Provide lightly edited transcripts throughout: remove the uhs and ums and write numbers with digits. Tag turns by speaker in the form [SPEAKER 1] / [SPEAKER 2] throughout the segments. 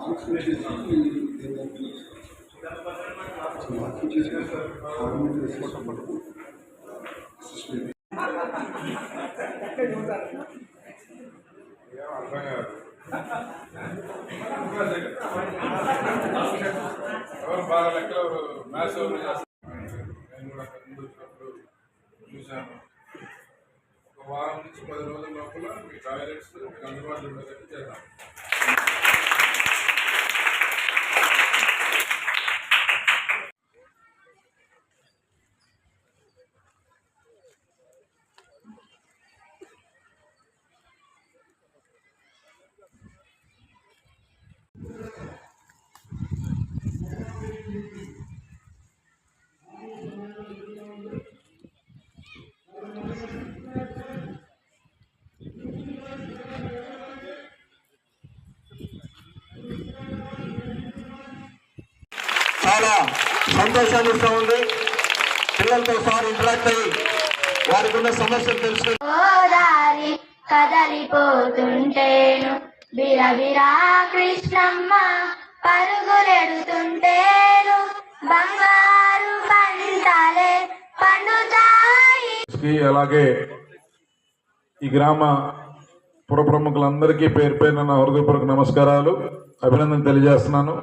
[SPEAKER 1] ఎవరు బాగా లెక్కలు మ్యాథ్స్ ఎవరు చేస్తారు. నేను కూడా ముందు వచ్చినప్పుడు చూశాను. ఒక వారం నుంచి 10 రోజుల లోపల మీ టాయిలెట్స్ మీకు అందుబాటులో ఉండేటట్టు చేద్దాం.
[SPEAKER 2] చాలా సంతోషాన్ని ఇస్తూ ఉంది. పిల్లలతో సార్ ఇంటరాక్ట్ అయ్యి వారికి ఉన్న సమస్యలు తెలుసుకుని
[SPEAKER 3] కదలిపోతుంటేను బిరబిరా కృష్ణమ్మ పరుగులెడుతుంటేను బంగారు పంటలే పండుతాయి.
[SPEAKER 1] అలాగే ఈ గ్రామ పుర ప్రముఖులందరికీ పేరు పేరున నా హృదయపూర్వక నమస్కారాలు, అభినందన తెలియజేస్తున్నాను.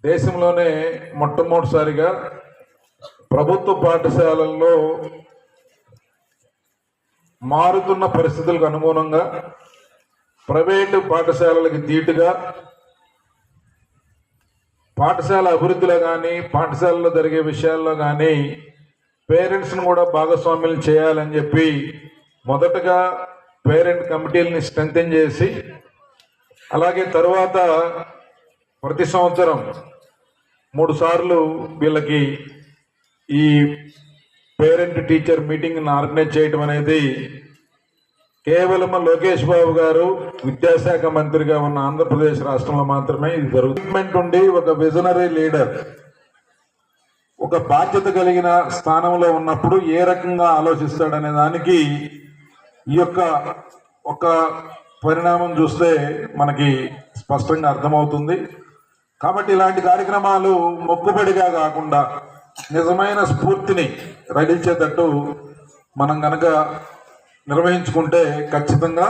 [SPEAKER 1] దేశంలోనే మొట్టమొదటిసారిగా ప్రభుత్వ పాఠశాలల్లో మారుతున్న పరిస్థితులకు అనుగుణంగా ప్రైవేటు పాఠశాలలకు ధీటుగా పాఠశాల అభివృద్ధిలో కానీ పాఠశాలలో జరిగే విషయాల్లో కానీ పేరెంట్స్ని కూడా భాగస్వామ్యం చేయాలని చెప్పి మొదటగా పేరెంట్ కమిటీలని స్ట్రెంథెన్ చేసి, అలాగే తరువాత ప్రతి సంవత్సరం 3 సార్లు వీళ్ళకి ఈ పేరెంట్ టీచర్ మీటింగ్ని ఆర్గనైజ్ చేయడం అనేది కేవలం లోకేష్ బాబు గారు విద్యాశాఖ మంత్రిగా ఉన్న ఆంధ్రప్రదేశ్ రాష్ట్రంలో మాత్రమే ఇది జరుగుతుంది. ఉండి ఒక విజనరీ లీడర్ ఒక బాధ్యత కలిగిన స్థానంలో ఉన్నప్పుడు ఏ రకంగా ఆలోచిస్తాడనే దానికి ఈ యొక్క ఒక పరిణామం చూస్తే మనకి స్పష్టంగా అర్థమవుతుంది. కాబట్టి ఇలాంటి కార్యక్రమాలు మొక్కుబడిగా కాకుండా నిజమైన స్ఫూర్తిని రగిల్చేటట్టు మనం కనుక నిర్వహించుకుంటే ఖచ్చితంగా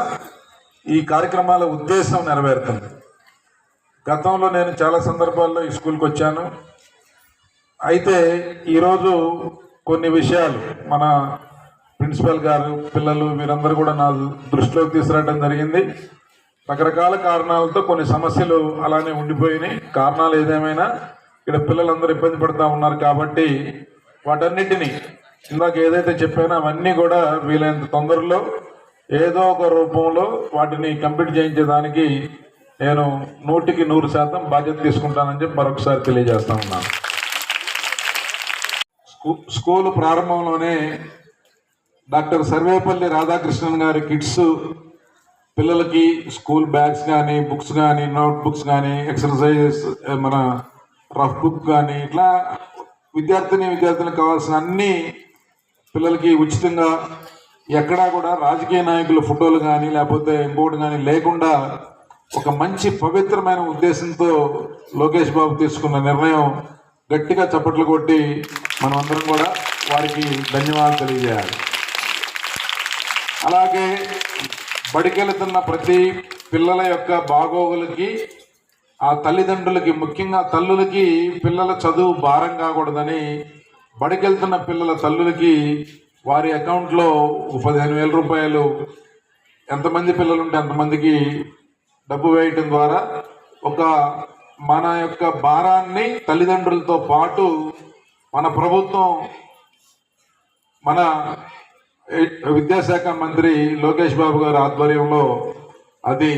[SPEAKER 1] ఈ కార్యక్రమాల ఉద్దేశం నెరవేరుతుంది. గతంలో నేను చాలా సందర్భాల్లో ఈ స్కూల్కి వచ్చాను. అయితే ఈరోజు కొన్ని విషయాలు మన ప్రిన్సిపల్ గారు, పిల్లలు వీరందరూ కూడా నా దృష్టిలోకి తీసుకురావడం జరిగింది. రకరకాల కారణాలతో కొన్ని సమస్యలు అలానే ఉండిపోయినాయి. కారణాలు ఏదేమైనా ఇక్కడ పిల్లలందరూ ఇబ్బంది పడుతూ ఉన్నారు కాబట్టి వాటన్నిటినీ ఇందాక ఏదైతే చెప్పానో అవన్నీ కూడా వీలైనంత తొందరలో ఏదో ఒక రూపంలో వాటిని కంప్లీట్ చేయించేదానికి నేను 100% బాధ్యత తీసుకుంటానని చెప్పి మరొకసారి తెలియజేస్తా ఉన్నాను. స్కూల్ ప్రారంభంలోనే డాక్టర్ సర్వేపల్లి రాధాకృష్ణన్ గారి కిడ్స్ పిల్లలకి స్కూల్ బ్యాగ్స్ కానీ, బుక్స్ కానీ, నోట్ బుక్స్ కానీ, ఎక్సర్సైజెస్ మన రఫ్ బుక్ కానీ, ఇట్లా విద్యార్థులకు కావాల్సిన అన్ని పిల్లలకి ఉచితంగా ఎక్కడా కూడా రాజకీయ నాయకుల ఫోటోలు కానీ లేకపోతే ఇంకోటి కానీ లేకుండా ఒక మంచి పవిత్రమైన ఉద్దేశంతో లోకేష్ బాబు తీసుకున్న నిర్ణయం గట్టిగా చప్పట్లు కొట్టి మనం అందరం కూడా వారికి ధన్యవాదాలు తెలియజేయాలి. అలాగే బడికెళ్తున్న ప్రతి పిల్లల యొక్క బాగోగులకి ఆ తల్లిదండ్రులకి, ముఖ్యంగా తల్లులకి పిల్లల చదువు భారం కాకూడదని బడికెళ్తున్న పిల్లల తల్లులకి వారి అకౌంట్లో 15,000 రూపాయలు ఎంతమంది పిల్లలు ఉంటే అంతమందికి డబ్బు వేయటం ద్వారా ఒక మన యొక్క భారాన్ని తల్లిదండ్రులతో పాటు మన ప్రభుత్వం, మన విద్యాశాఖ మంత్రి లోకేష్ బాబు గారి ఆధ్వర్యంలో అది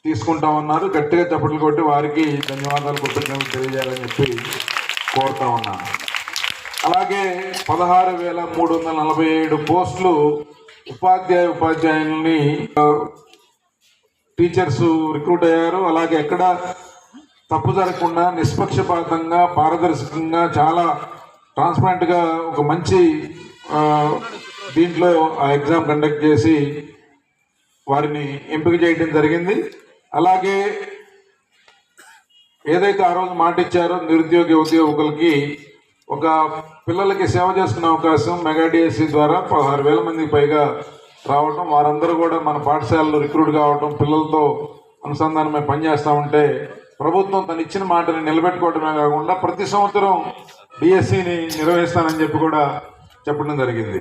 [SPEAKER 1] తీసుకుంటా ఉన్నారు. గట్టిగా చప్పట్లు కొట్టి వారికి ధన్యవాదాలు, కృతజ్ఞతలు తెలియజేయాలని చెప్పి కోరుతా ఉన్నాను. అలాగే 16,347 పోస్టులు ఉపాధ్యాయుల్ని టీచర్స్ రిక్రూట్ అయ్యారు. అలాగే ఎక్కడ తప్పు జరగకుండా నిష్పక్షపాతంగా, పారదర్శకంగా, చాలా ట్రాన్స్పరెంట్గా ఒక మంచి దీంట్లో ఆ ఎగ్జామ్ కండక్ట్ చేసి వారిని ఎంపిక చేయడం జరిగింది. అలాగే ఏదైతే ఆ రోజు మాట ఇచ్చారో నిరుద్యోగ ఉద్యోగులకి ఒక పిల్లలకి సేవ చేసుకునే అవకాశం మెగా డిఎస్సి ద్వారా 16,000 మందికి పైగా రావటం, వారందరూ కూడా మన పాఠశాలలో రిక్రూట్ కావటం, పిల్లలతో అనుసంధానమై పనిచేస్తూ ఉంటే ప్రభుత్వం తను ఇచ్చిన మాటని నిలబెట్టుకోవడమే కాకుండా ప్రతి సంవత్సరం డిఎస్సిని నిర్వహిస్తానని చెప్పి కూడా చెప్పడం జరిగింది.